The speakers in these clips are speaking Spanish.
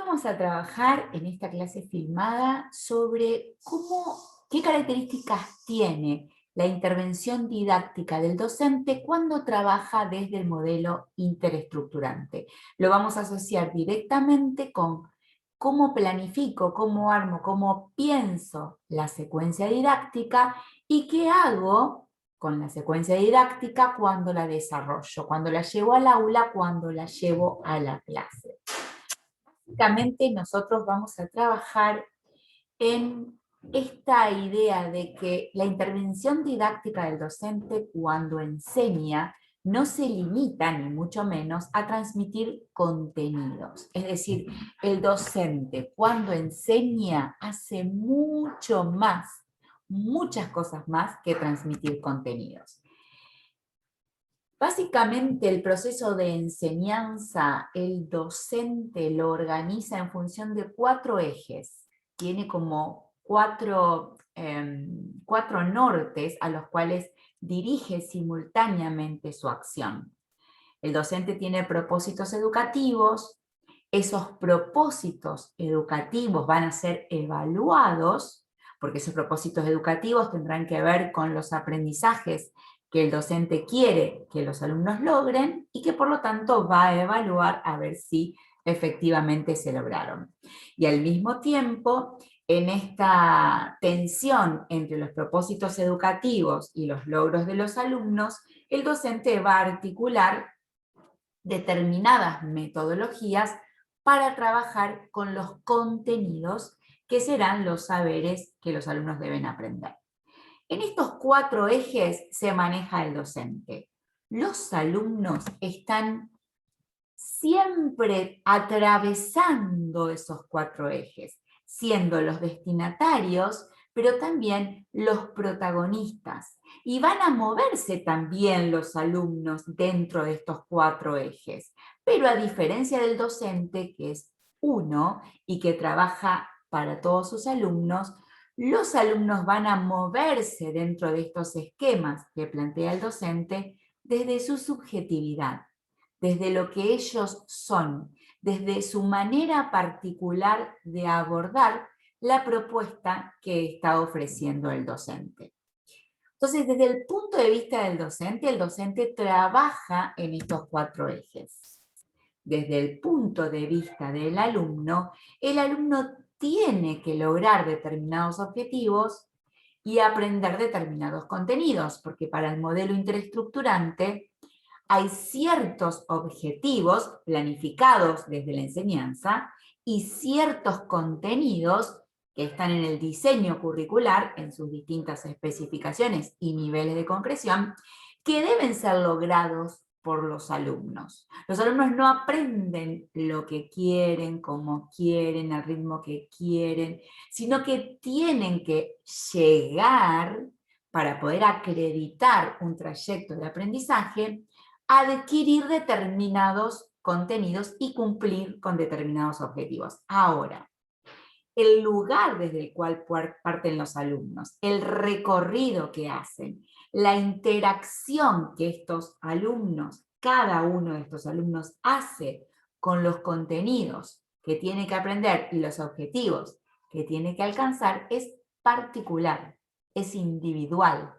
vamos a trabajar en esta clase filmada sobre qué características tiene la intervención didáctica del docente cuando trabaja desde el modelo interestructurante. Lo vamos a asociar directamente con cómo planifico, cómo armo, cómo pienso la secuencia didáctica y qué hago con la secuencia didáctica cuando la desarrollo, cuando la llevo al aula, cuando la llevo a la clase. Básicamente nosotros vamos a trabajar en esta idea de que la intervención didáctica del docente cuando enseña no se limita, ni mucho menos, a transmitir contenidos. Es decir, el docente cuando enseña hace mucho más, muchas cosas más que transmitir contenidos. Básicamente el proceso de enseñanza, el docente lo organiza en función de 4 ejes. Tiene como cuatro nortes a los cuales dirige simultáneamente su acción. El docente tiene propósitos educativos, esos propósitos educativos van a ser evaluados, porque esos propósitos educativos tendrán que ver con los aprendizajes que el docente quiere que los alumnos logren y que por lo tanto va a evaluar a ver si efectivamente se lograron. Y al mismo tiempo, en esta tensión entre los propósitos educativos y los logros de los alumnos, el docente va a articular determinadas metodologías para trabajar con los contenidos que serán los saberes que los alumnos deben aprender. En estos 4 ejes se maneja el docente. Los alumnos están siempre atravesando esos 4 ejes, siendo los destinatarios, pero también los protagonistas. Y van a moverse también los alumnos dentro de estos 4 ejes. Pero a diferencia del docente, que es uno y que trabaja para todos sus alumnos, los alumnos van a moverse dentro de estos esquemas que plantea el docente desde su subjetividad, desde lo que ellos son, desde su manera particular de abordar la propuesta que está ofreciendo el docente. Entonces, desde el punto de vista del docente, el docente trabaja en estos 4 ejes. Desde el punto de vista del alumno, el alumno tiene que lograr determinados objetivos y aprender determinados contenidos, porque para el modelo interestructurante hay ciertos objetivos planificados desde la enseñanza y ciertos contenidos que están en el diseño curricular, en sus distintas especificaciones y niveles de concreción, que deben ser logrados por los alumnos. Los alumnos no aprenden lo que quieren, como quieren, al ritmo que quieren, sino que tienen que llegar, para poder acreditar un trayecto de aprendizaje, a adquirir determinados contenidos y cumplir con determinados objetivos. Ahora, el lugar desde el cual parten los alumnos, el recorrido que hacen, la interacción que estos alumnos, cada uno de estos alumnos hace con los contenidos que tiene que aprender y los objetivos que tiene que alcanzar es particular, es individual.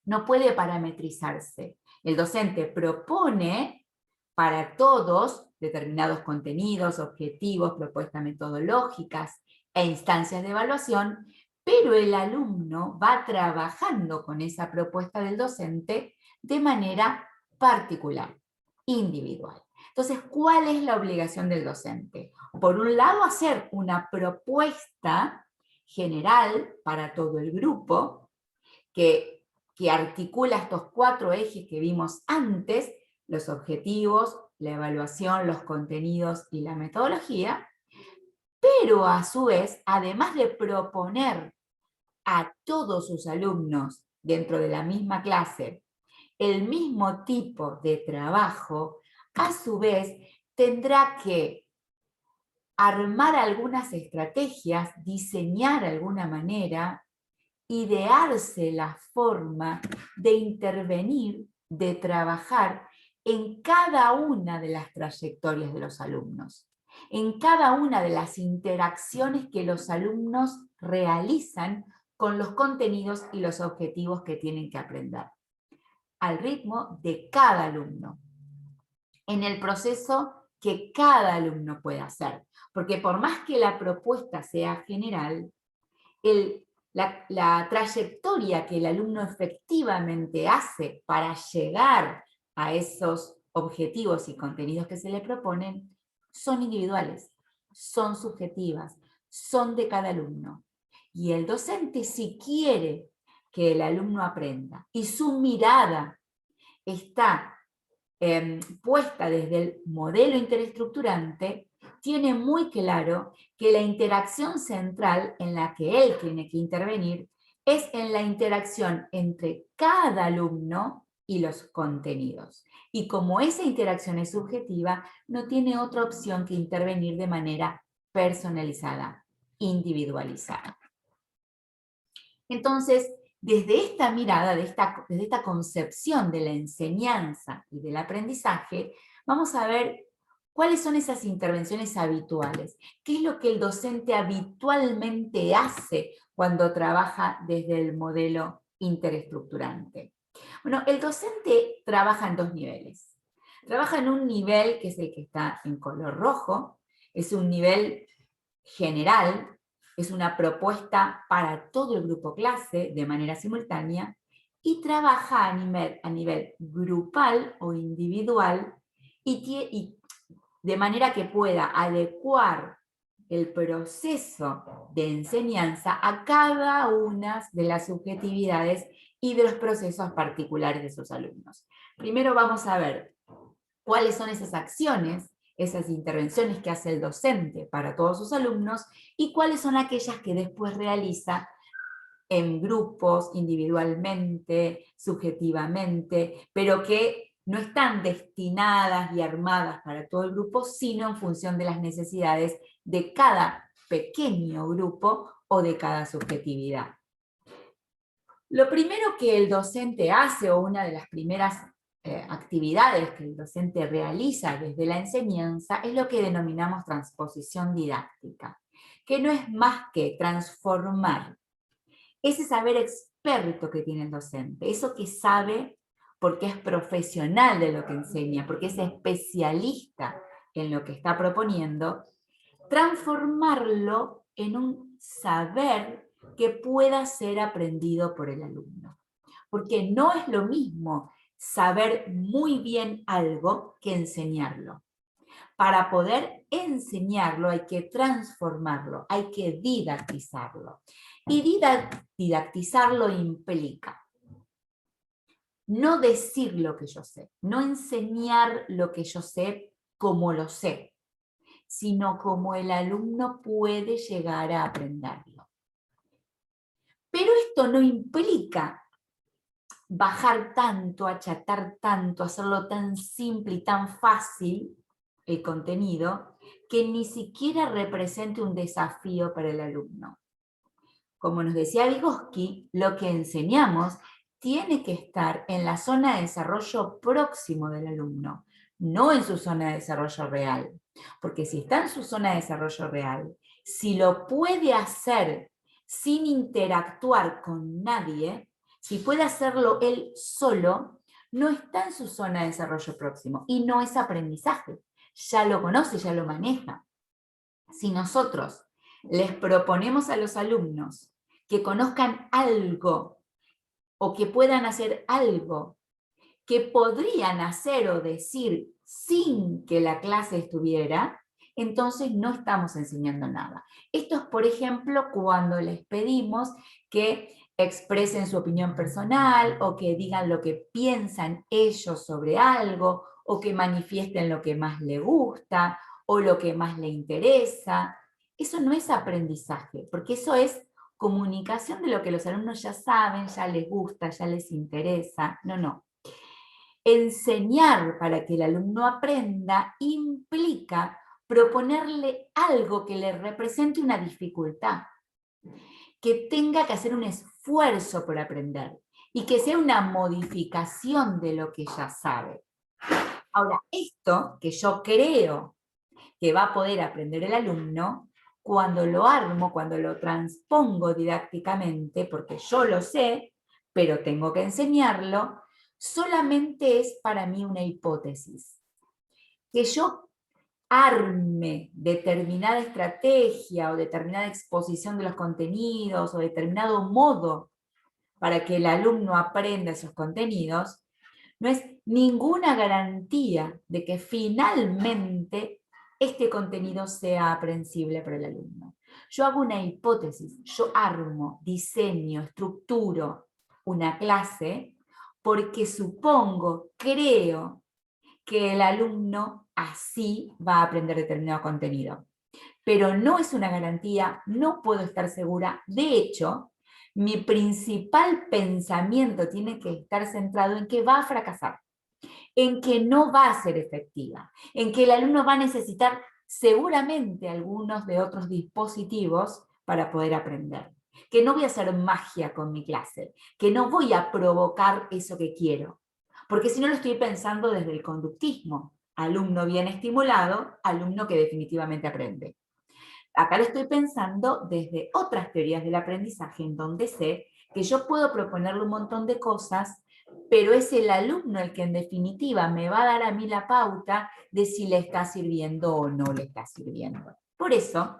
No puede parametrizarse. El docente propone para todos determinados contenidos, objetivos, propuestas metodológicas e instancias de evaluación, pero el alumno va trabajando con esa propuesta del docente de manera particular, individual. Entonces, ¿cuál es la obligación del docente? Por un lado, hacer una propuesta general para todo el grupo que articula estos 4 ejes que vimos antes, los objetivos, la evaluación, los contenidos y la metodología, pero a su vez, además de proponer a todos sus alumnos dentro de la misma clase el mismo tipo de trabajo, a su vez tendrá que armar algunas estrategias, diseñar alguna manera, idearse la forma de intervenir, de trabajar en cada una de las trayectorias de los alumnos. en cada una de las interacciones que los alumnos realizan con los contenidos y los objetivos que tienen que aprender, al ritmo de cada alumno, en el proceso que cada alumno puede hacer. Porque por más que la propuesta sea general, la trayectoria que el alumno efectivamente hace para llegar a esos objetivos y contenidos que se le proponen son individuales, son subjetivas, son de cada alumno. Y el docente, si quiere que el alumno aprenda y su mirada está puesta desde el modelo interestrukturante, tiene muy claro que la interacción central en la que él tiene que intervenir es en la interacción entre cada alumno y los contenidos. Y como esa interacción es subjetiva, no tiene otra opción que intervenir de manera personalizada, individualizada. Entonces, desde esta mirada, desde esta concepción de la enseñanza y del aprendizaje, vamos a ver cuáles son esas intervenciones habituales. ¿Qué es lo que el docente habitualmente hace cuando trabaja desde el modelo interestrukturante? Bueno, el docente trabaja en dos niveles. Trabaja en un nivel que es el que está en color rojo, es un nivel general, es una propuesta para todo el grupo clase de manera simultánea y trabaja a nivel grupal o individual y de manera que pueda adecuar el proceso de enseñanza a cada una de las subjetividades y de los procesos particulares de sus alumnos. Primero vamos a ver cuáles son esas acciones, esas intervenciones que hace el docente para todos sus alumnos y cuáles son aquellas que después realiza en grupos, individualmente, subjetivamente, pero que no están destinadas y armadas para todo el grupo, sino en función de las necesidades de cada pequeño grupo o de cada subjetividad. Lo primero que el docente hace, o una de las primeras actividades que el docente realiza desde la enseñanza, es lo que denominamos transposición didáctica, que no es más que transformar ese saber experto que tiene el docente, eso que sabe porque es profesional de lo que enseña, porque es especialista en lo que está proponiendo, transformarlo en un saber que pueda ser aprendido por el alumno. Porque no es lo mismo saber muy bien algo que enseñarlo. Para poder enseñarlo hay que transformarlo, hay que didactizarlo. Y didactizarlo implica no decir lo que yo sé, no enseñar lo que yo sé como lo sé, sino como el alumno puede llegar a aprenderlo. Pero esto no implica bajar tanto, achatar tanto, hacerlo tan simple y tan fácil el contenido, que ni siquiera represente un desafío para el alumno. Como nos decía Vygotsky, lo que enseñamos tiene que estar en la zona de desarrollo próximo del alumno, no en su zona de desarrollo real. Porque si está en su zona de desarrollo real, si lo puede hacer sin interactuar con nadie, si puede hacerlo él solo, no está en su zona de desarrollo próximo y no es aprendizaje. Ya lo conoce, ya lo maneja. Si nosotros les proponemos a los alumnos que conozcan algo o que puedan hacer algo que podrían hacer o decir sin que la clase estuviera, entonces no estamos enseñando nada. Esto es, por ejemplo, cuando les pedimos que expresen su opinión personal o que digan lo que piensan ellos sobre algo o que manifiesten lo que más les gusta o lo que más les interesa. Eso no es aprendizaje, porque eso es comunicación de lo que los alumnos ya saben, ya les gusta, ya les interesa. No, no. Enseñar para que el alumno aprenda implica proponerle algo que le represente una dificultad, que tenga que hacer un esfuerzo por aprender y que sea una modificación de lo que ya sabe. Ahora, esto que yo creo que va a poder aprender el alumno cuando lo armo, cuando lo transpongo didácticamente, porque yo lo sé, pero tengo que enseñarlo, solamente es para mí una hipótesis. Que yo arme determinada estrategia o determinada exposición de los contenidos o determinado modo para que el alumno aprenda esos contenidos, no es ninguna garantía de que finalmente este contenido sea aprensible para el alumno. Yo hago una hipótesis, yo armo, diseño, estructuro una clase porque supongo, creo que el alumno así va a aprender determinado contenido. Pero no es una garantía, no puedo estar segura. De hecho, mi principal pensamiento tiene que estar centrado en que va a fracasar, en que no va a ser efectiva, en que el alumno va a necesitar seguramente algunos de otros dispositivos para poder aprender, que no voy a hacer magia con mi clase, que no voy a provocar eso que quiero, porque si no lo estoy pensando desde el conductismo, alumno bien estimulado, alumno que definitivamente aprende. Acá lo estoy pensando desde otras teorías del aprendizaje, en donde sé que yo puedo proponerle un montón de cosas, pero es el alumno el que en definitiva me va a dar a mí la pauta de si le está sirviendo o no le está sirviendo. Por eso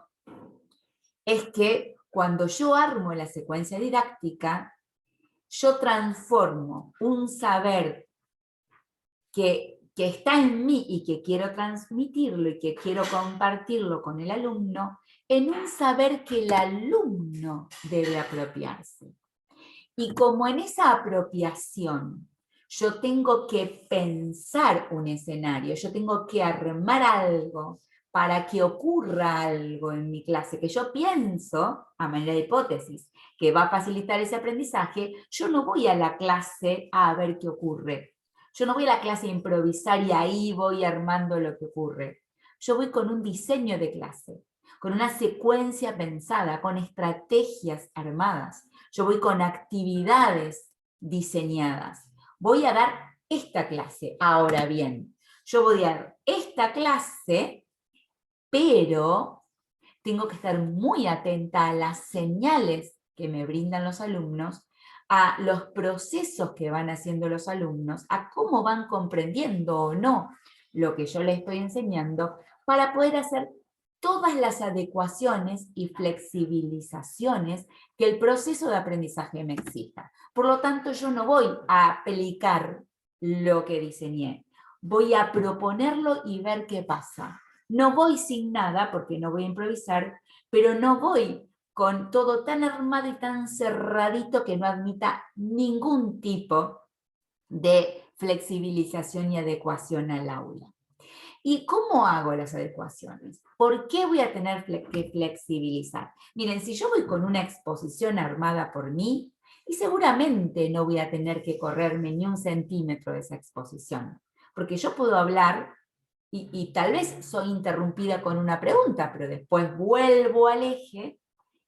es que cuando yo armo la secuencia didáctica, yo transformo un saber que está en mí y que quiero transmitirlo y que quiero compartirlo con el alumno, en un saber que el alumno debe apropiarse. Y como en esa apropiación yo tengo que pensar un escenario, yo tengo que armar algo para que ocurra algo en mi clase, que yo pienso, a manera de hipótesis, que va a facilitar ese aprendizaje, yo no voy a la clase a ver qué ocurre. Yo no voy a la clase a improvisar y ahí voy armando lo que ocurre. Yo voy con un diseño de clase, con una secuencia pensada, con estrategias armadas. Yo voy con actividades diseñadas. Voy a dar esta clase. Ahora bien, yo voy a dar esta clase, pero tengo que estar muy atenta a las señales que me brindan los alumnos, a los procesos que van haciendo los alumnos, a cómo van comprendiendo o no lo que yo les estoy enseñando, para poder hacer todas las adecuaciones y flexibilizaciones que el proceso de aprendizaje me exija. Por lo tanto, yo no voy a aplicar lo que diseñé, voy a proponerlo y ver qué pasa. No voy sin nada, porque no voy a improvisar, pero no voy con todo tan armado y tan cerradito que no admita ningún tipo de flexibilización y adecuación al aula. ¿Y cómo hago las adecuaciones? ¿Por qué voy a tener que flexibilizar? Miren, si yo voy con una exposición armada por mí, y seguramente no voy a tener que correrme ni un centímetro de esa exposición, porque yo puedo hablar y tal vez soy interrumpida con una pregunta, pero después vuelvo al eje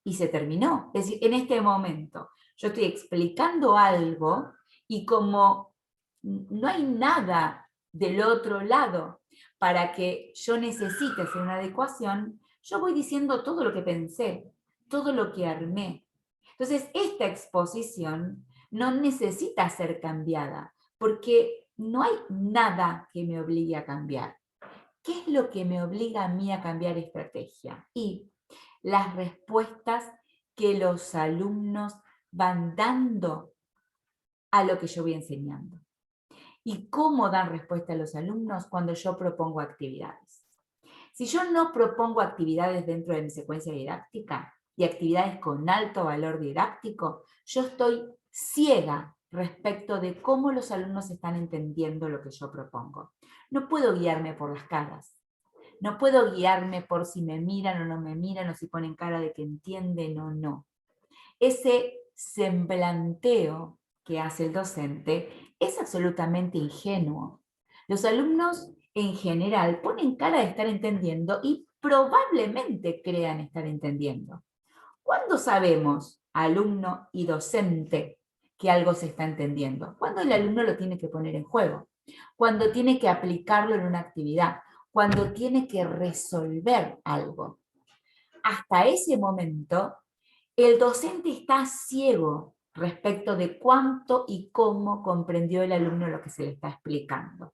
y se terminó. Es decir, en este momento yo estoy explicando algo y como no hay nada del otro lado para que yo necesite hacer una adecuación, yo voy diciendo todo lo que pensé, todo lo que armé. Entonces, esta exposición no necesita ser cambiada, porque no hay nada que me obligue a cambiar. ¿Qué es lo que me obliga a mí a cambiar estrategia? Y las respuestas que los alumnos van dando a lo que yo voy enseñando. ¿Y cómo dan respuesta a los alumnos? Cuando yo propongo actividades. Si yo no propongo actividades dentro de mi secuencia didáctica y actividades con alto valor didáctico, yo estoy ciega respecto de cómo los alumnos están entendiendo lo que yo propongo. No puedo guiarme por las caras. No puedo guiarme por si me miran o no me miran, o si ponen cara de que entienden o no. Ese semblanteo que hace el docente es absolutamente ingenuo. Los alumnos en general ponen cara de estar entendiendo y probablemente crean estar entendiendo. ¿Cuándo sabemos, alumno y docente, que algo se está entendiendo? Cuando el alumno lo tiene que poner en juego, cuando tiene que aplicarlo en una actividad, cuando tiene que resolver algo. Hasta ese momento, el docente está ciego respecto de cuánto y cómo comprendió el alumno lo que se le está explicando.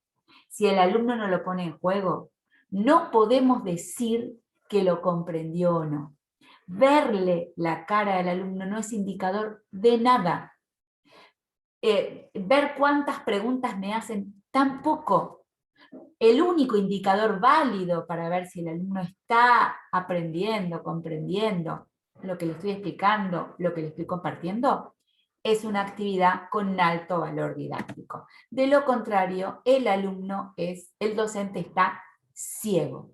Si el alumno no lo pone en juego, no podemos decir que lo comprendió o no. Verle la cara del alumno no es indicador de nada. Ver cuántas preguntas me hacen, tampoco. El único indicador válido para ver si el alumno está aprendiendo, comprendiendo lo que le estoy explicando, lo que le estoy compartiendo, es una actividad con alto valor didáctico. De lo contrario, el docente está ciego.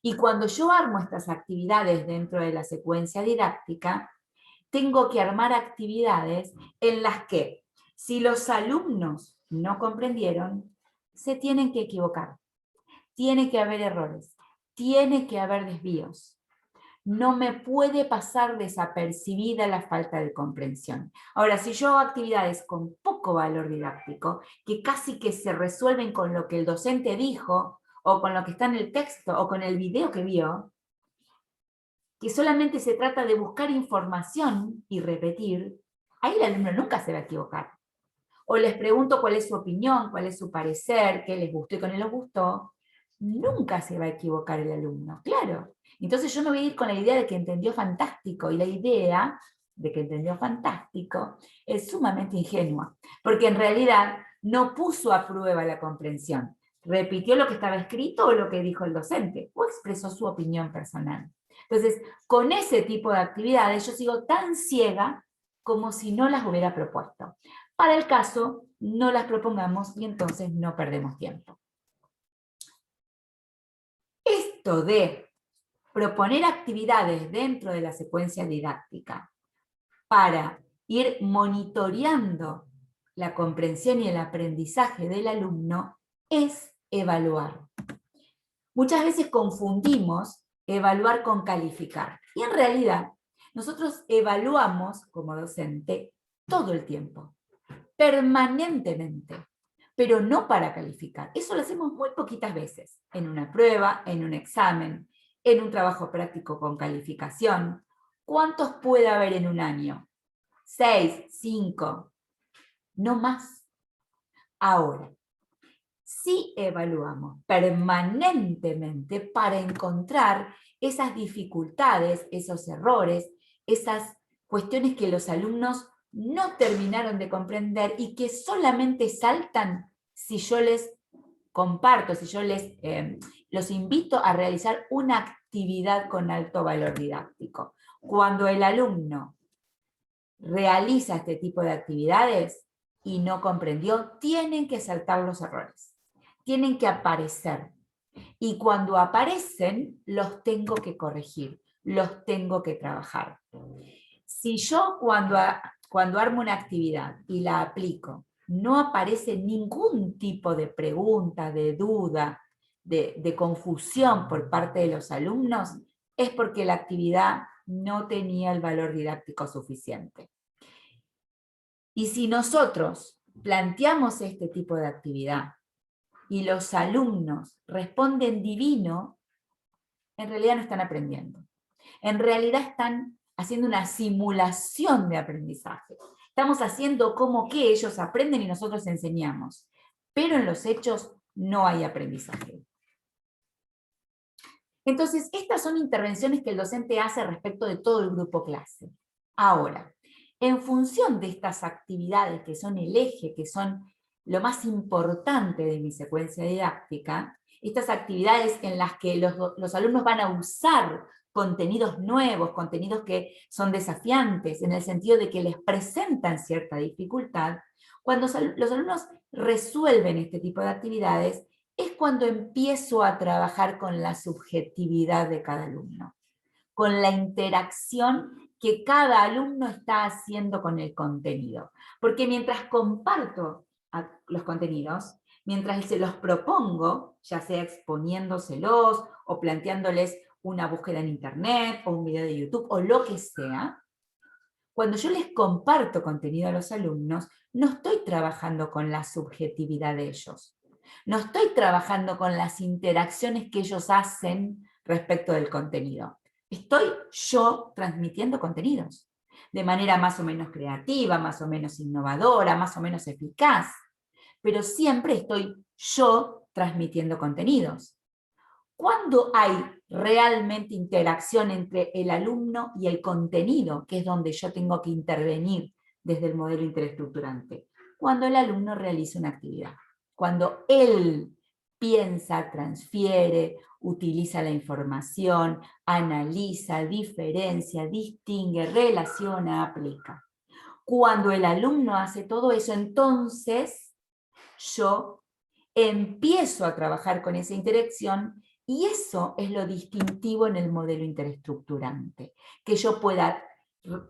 Y cuando yo armo estas actividades dentro de la secuencia didáctica, tengo que armar actividades en las que, si los alumnos no comprendieron, se tienen que equivocar. Tiene que haber errores, tiene que haber desvíos. No me puede pasar desapercibida la falta de comprensión. Ahora, si yo hago actividades con poco valor didáctico, que casi que se resuelven con lo que el docente dijo, o con lo que está en el texto, o con el video que vio, que solamente se trata de buscar información y repetir, ahí el alumno nunca se va a equivocar. O les pregunto cuál es su opinión, cuál es su parecer, qué les gustó y qué no les gustó, nunca se va a equivocar el alumno, claro. Entonces yo me voy a ir con la idea de que entendió fantástico, y la idea de que entendió fantástico es sumamente ingenua, porque en realidad no puso a prueba la comprensión, repitió lo que estaba escrito o lo que dijo el docente, o expresó su opinión personal. Entonces, con ese tipo de actividades yo sigo tan ciega como si no las hubiera propuesto. Para el caso, no las propongamos y entonces no perdemos tiempo. Esto de proponer actividades dentro de la secuencia didáctica para ir monitoreando la comprensión y el aprendizaje del alumno es evaluar. Muchas veces confundimos evaluar con calificar. Y en realidad, nosotros evaluamos como docente todo el tiempo, permanentemente, pero no para calificar. Eso lo hacemos muy poquitas veces, en una prueba, en un examen, en un trabajo práctico con calificación. ¿Cuántos puede haber en un año? 6, 5, no más. Ahora, sí evaluamos permanentemente para encontrar esas dificultades, esos errores, esas cuestiones que los alumnos no terminaron de comprender y que solamente saltan si yo les comparto, si yo los invito a realizar una actividad con alto valor didáctico. Cuando el alumno realiza este tipo de actividades y no comprendió, tienen que saltar los errores, tienen que aparecer. Y cuando aparecen, los tengo que corregir, los tengo que trabajar. Si yo cuando armo una actividad y la aplico, no aparece ningún tipo de pregunta, de duda, de confusión por parte de los alumnos, es porque la actividad no tenía el valor didáctico suficiente. Y si nosotros planteamos este tipo de actividad y los alumnos responden divino, en realidad no están aprendiendo. En realidad están haciendo una simulación de aprendizaje. Estamos haciendo como que ellos aprenden y nosotros enseñamos. Pero en los hechos no hay aprendizaje. Entonces, estas son intervenciones que el docente hace respecto de todo el grupo clase. Ahora, en función de estas actividades que son el eje, que son lo más importante de mi secuencia didáctica, estas actividades en las que los alumnos van a usar contenidos nuevos, contenidos que son desafiantes, en el sentido de que les presentan cierta dificultad, cuando los alumnos resuelven este tipo de actividades, es cuando empiezo a trabajar con la subjetividad de cada alumno, con la interacción que cada alumno está haciendo con el contenido. Porque mientras comparto los contenidos, mientras se los propongo, ya sea exponiéndoselos o planteándoles una búsqueda en internet o un video de YouTube o lo que sea, cuando yo les comparto contenido a los alumnos, no estoy trabajando con la subjetividad de ellos. No estoy trabajando con las interacciones que ellos hacen respecto del contenido. Estoy yo transmitiendo contenidos de manera más o menos creativa, más o menos innovadora, más o menos eficaz, pero siempre estoy yo transmitiendo contenidos. ¿Cuándo hay realmente interacción entre el alumno y el contenido, que es donde yo tengo que intervenir desde el modelo interestrutturante? Cuando el alumno realiza una actividad, cuando él piensa, transfiere, utiliza la información, analiza, diferencia, distingue, relaciona, aplica. Cuando el alumno hace todo eso, entonces yo empiezo a trabajar con esa interacción y eso es lo distintivo en el modelo interestrutturante, que yo pueda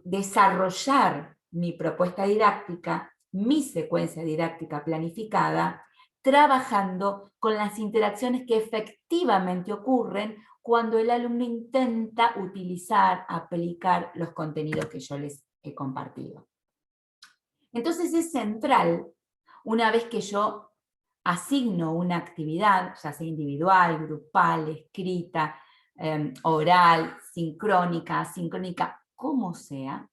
desarrollar mi propuesta didáctica, mi secuencia didáctica planificada, trabajando con las interacciones que efectivamente ocurren cuando el alumno intenta utilizar, aplicar los contenidos que yo les he compartido. Entonces es central, una vez que yo asigno una actividad, ya sea individual, grupal, escrita, oral, sincrónica, asincrónica, como sea,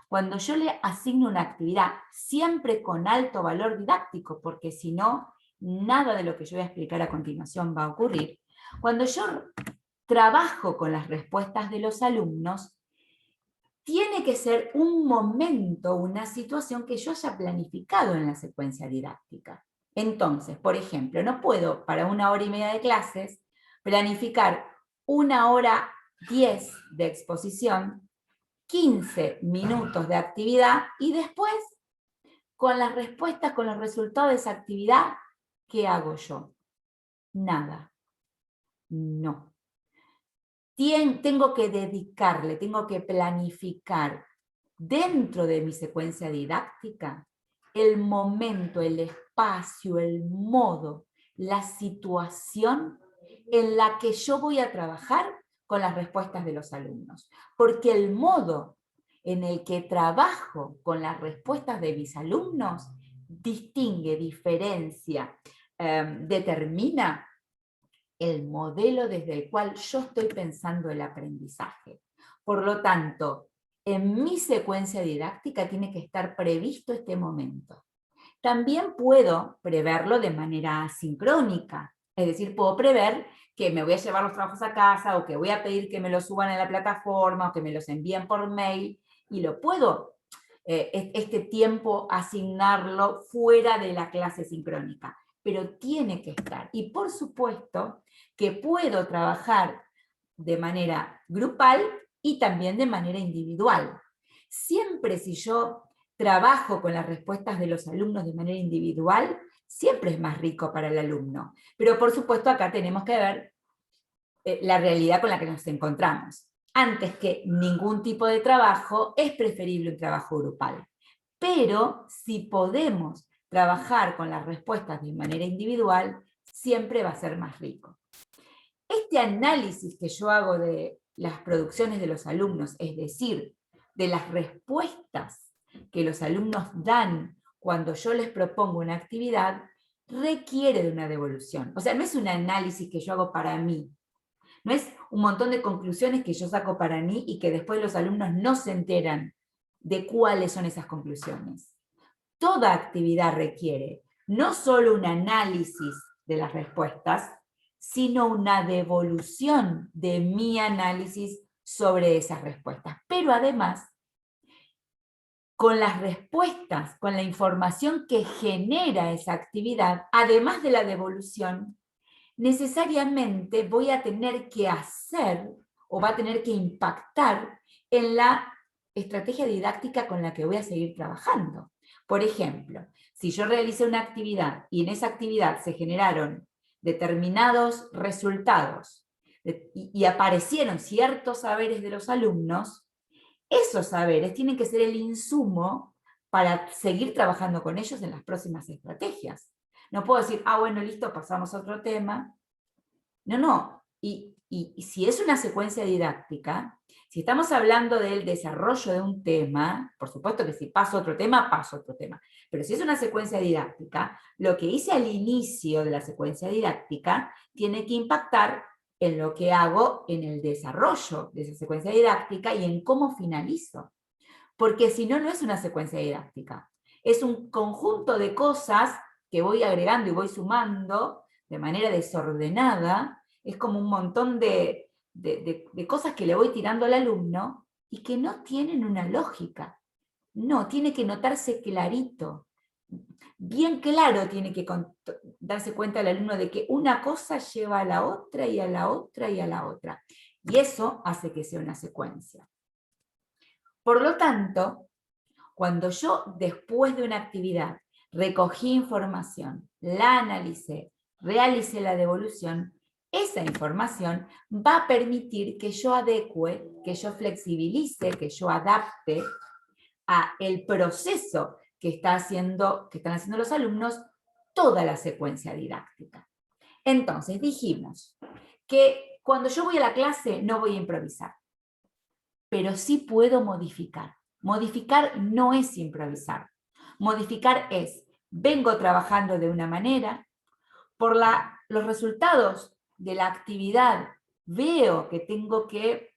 cuando yo le asigno una actividad, siempre con alto valor didáctico, porque si no, nada de lo que yo voy a explicar a continuación va a ocurrir. Cuando yo trabajo con las respuestas de los alumnos, tiene que ser un momento, una situación que yo haya planificado en la secuencia didáctica. Entonces, por ejemplo, no puedo para 1 hora y media de clases planificar 1 hora 10 de exposición, 15 minutos de actividad y después, con las respuestas, con los resultados de esa actividad, ¿qué hago yo? Nada. No. Tengo que dedicarle, tengo que planificar dentro de mi secuencia didáctica el momento, el espacio, el modo, la situación en la que yo voy a trabajar con las respuestas de los alumnos. Porque el modo en el que trabajo con las respuestas de mis alumnos distingue, diferencia, determina el modelo desde el cual yo estoy pensando el aprendizaje. Por lo tanto, en mi secuencia didáctica tiene que estar previsto este momento. También puedo preverlo de manera asincrónica, es decir, puedo prever que me voy a llevar los trabajos a casa o que voy a pedir que me los suban a la plataforma o que me los envíen por mail y lo puedo, este tiempo, asignarlo fuera de la clase sincrónica, pero tiene que estar. Y por supuesto que puedo trabajar de manera grupal y también de manera individual. Siempre si yo trabajo con las respuestas de los alumnos de manera individual, siempre es más rico para el alumno. Pero por supuesto acá tenemos que ver la realidad con la que nos encontramos. Antes que ningún tipo de trabajo, es preferible un trabajo grupal. Pero si podemos trabajar con las respuestas de manera individual, siempre va a ser más rico. Este análisis que yo hago de las producciones de los alumnos, es decir, de las respuestas que los alumnos dan cuando yo les propongo una actividad, requiere de una devolución. O sea, no es un análisis que yo hago para mí, no es un montón de conclusiones que yo saco para mí y que después los alumnos no se enteran de cuáles son esas conclusiones. Toda actividad requiere no solo un análisis de las respuestas, sino una devolución de mi análisis sobre esas respuestas. Pero además, con las respuestas, con la información que genera esa actividad, además de la devolución, necesariamente voy a tener que hacer o va a tener que impactar en la estrategia didáctica con la que voy a seguir trabajando. Por ejemplo, si yo realicé una actividad y en esa actividad se generaron determinados resultados y aparecieron ciertos saberes de los alumnos, esos saberes tienen que ser el insumo para seguir trabajando con ellos en las próximas estrategias. No puedo decir, bueno, listo, pasamos a otro tema. No. Y y si es una secuencia didáctica, si estamos hablando del desarrollo de un tema, por supuesto que si paso otro tema, paso otro tema, pero si es una secuencia didáctica, lo que hice al inicio de la secuencia didáctica tiene que impactar en lo que hago en el desarrollo de esa secuencia didáctica y en cómo finalizo. Porque si no, no es una secuencia didáctica. Es un conjunto de cosas que voy agregando y voy sumando de manera desordenada. Es como un montón de cosas que le voy tirando al alumno y que no tienen una lógica. No, tiene que notarse clarito. Bien claro tiene que darse cuenta el alumno de que una cosa lleva a la otra y a la otra y a la otra. Y eso hace que sea una secuencia. Por lo tanto, cuando yo después de una actividad recogí información, la analicé, realicé la devolución, esa información va a permitir que yo adecue, que yo flexibilice, que yo adapte a el proceso que están haciendo los alumnos toda la secuencia didáctica. Entonces dijimos que cuando yo voy a la clase no voy a improvisar, pero sí puedo modificar. Modificar no es improvisar. Modificar es, vengo trabajando de una manera, por los resultados de la actividad veo que tengo que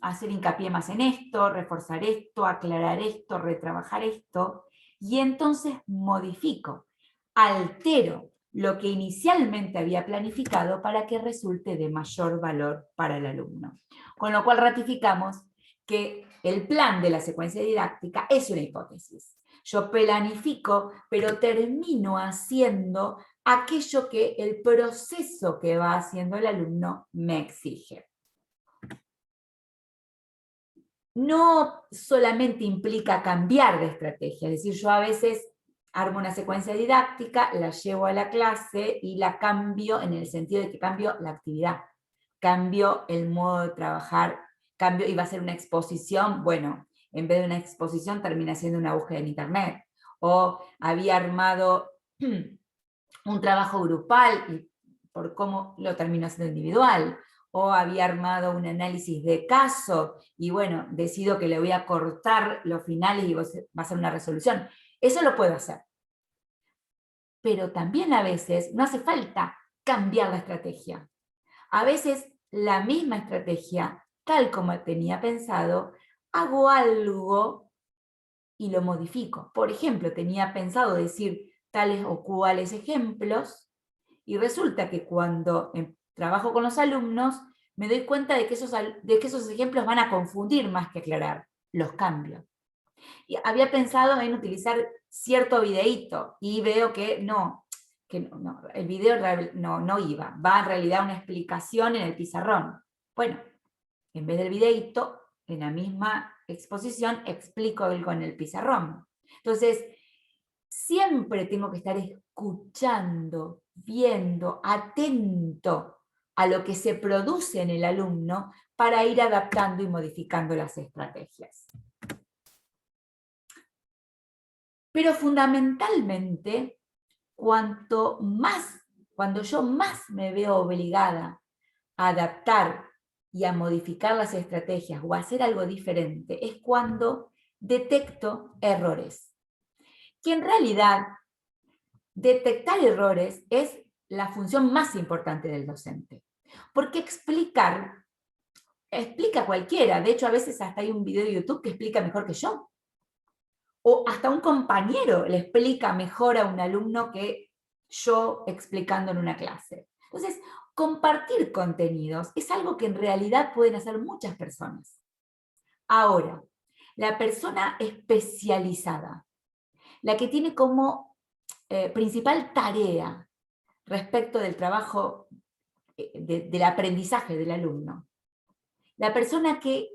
hacer hincapié más en esto, reforzar esto, aclarar esto, retrabajar esto, y entonces modifico, altero lo que inicialmente había planificado para que resulte de mayor valor para el alumno. Con lo cual ratificamos que el plan de la secuencia didáctica es una hipótesis. Yo planifico, pero termino haciendo aquello que el proceso que va haciendo el alumno me exige. No solamente implica cambiar de estrategia, es decir, yo a veces armo una secuencia didáctica, la llevo a la clase y la cambio en el sentido de que cambio la actividad, cambio el modo de trabajar, cambio, iba a ser una exposición, bueno, en vez de una exposición termina siendo una búsqueda en internet, o había armado un trabajo grupal y por cómo lo terminó siendo individual, o había armado un análisis de caso y bueno, decido que le voy a cortar los finales y va a ser una resolución. Eso lo puedo hacer. Pero también a veces no hace falta cambiar la estrategia. A veces la misma estrategia, tal como tenía pensado, hago algo y lo modifico. Por ejemplo, tenía pensado decir tales o cuales ejemplos, y resulta que cuando trabajo con los alumnos, me doy cuenta de que esos ejemplos van a confundir más que aclarar. Los cambio. Y había pensado en utilizar cierto videíto, y veo que no, el video no iba. Va en realidad una explicación en el pizarrón. Bueno, en vez del videíto, en la misma exposición, explico algo en el pizarrón. Entonces, siempre tengo que estar escuchando, viendo, atento a lo que se produce en el alumno para ir adaptando y modificando las estrategias. Pero fundamentalmente, cuando yo más me veo obligada a adaptar y a modificar las estrategias o a hacer algo diferente, es cuando detecto errores. Que en realidad detectar errores es la función más importante del docente. Porque explica cualquiera. De hecho, a veces hasta hay un video de YouTube que explica mejor que yo. O hasta un compañero le explica mejor a un alumno que yo explicando en una clase. Entonces, compartir contenidos es algo que en realidad pueden hacer muchas personas. Ahora, la persona especializada, la que tiene como principal tarea respecto del trabajo del aprendizaje del alumno, la persona que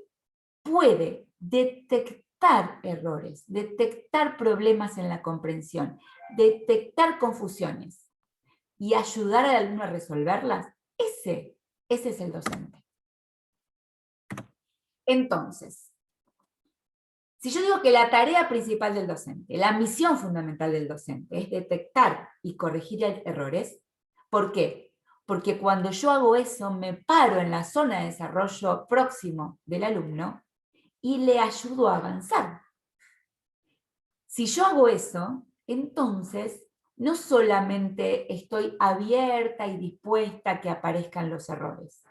puede detectar errores, detectar problemas en la comprensión, detectar confusiones y ayudar al alumno a resolverlas, ese es el docente. Entonces, si yo digo que la tarea principal del docente, la misión fundamental del docente es detectar y corregir errores, ¿por qué? porque cuando yo hago eso me paro en la zona de desarrollo próximo del alumno y le ayudo a avanzar. Si yo hago eso, entonces no solamente estoy abierta y dispuesta a que aparezcan los errores,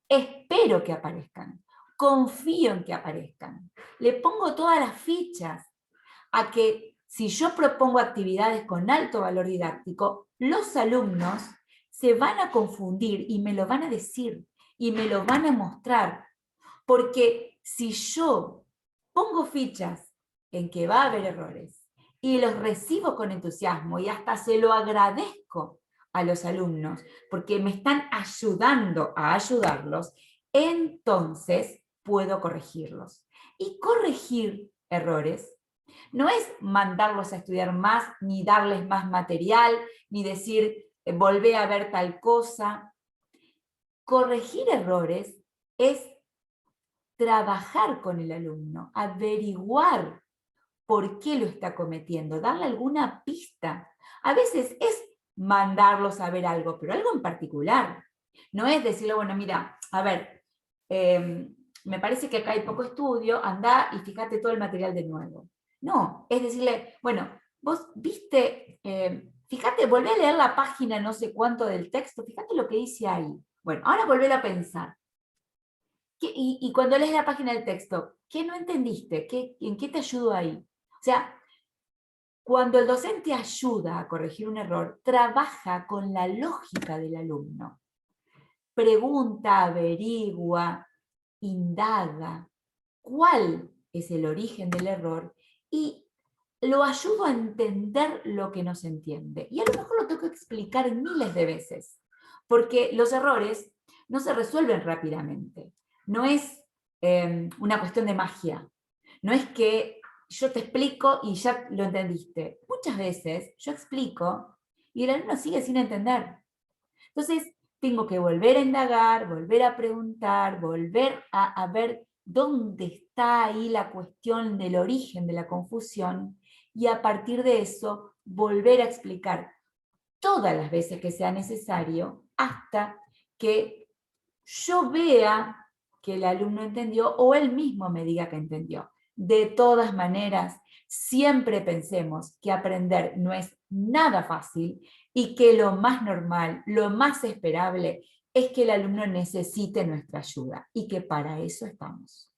espero que aparezcan, confío en que aparezcan, le pongo todas las fichas a que si yo propongo actividades con alto valor didáctico, los alumnos se van a confundir y me lo van a decir y me lo van a mostrar, porque si yo pongo fichas en que va a haber errores y los recibo con entusiasmo y hasta se lo agradezco a los alumnos porque me están ayudando a ayudarlos, entonces puedo corregirlos. Y corregir errores no es mandarlos a estudiar más, ni darles más material, ni decir, volvé a ver tal cosa. Corregir errores es trabajar con el alumno, averiguar por qué lo está cometiendo, darle alguna pista. A veces es mandarlos a ver algo, pero algo en particular. No es decirle, bueno, mira, a ver, me parece que acá hay poco estudio, anda y fíjate todo el material de nuevo. No, es decirle, bueno, vos viste, fíjate, volvé a leer la página no sé cuánto del texto, fíjate lo que dice ahí. Bueno, ahora volver a pensar. Y cuando lees la página del texto, ¿qué no entendiste? ¿En qué te ayudo ahí? O sea, cuando el docente ayuda a corregir un error, trabaja con la lógica del alumno. Pregunta, averigua, indaga cuál es el origen del error y lo ayudo a entender lo que no se entiende. Y a lo mejor lo tengo que explicar miles de veces, porque los errores no se resuelven rápidamente. No es una cuestión de magia. No es que yo te explico y ya lo entendiste. Muchas veces yo explico y el alumno sigue sin entender. Entonces, tengo que volver a indagar, volver a preguntar, volver a ver dónde está ahí la cuestión del origen de la confusión y a partir de eso volver a explicar todas las veces que sea necesario hasta que yo vea que el alumno entendió o él mismo me diga que entendió. De todas maneras, siempre pensemos que aprender no es nada fácil y que lo más normal, lo más esperable es que el alumno necesite nuestra ayuda y que para eso estamos.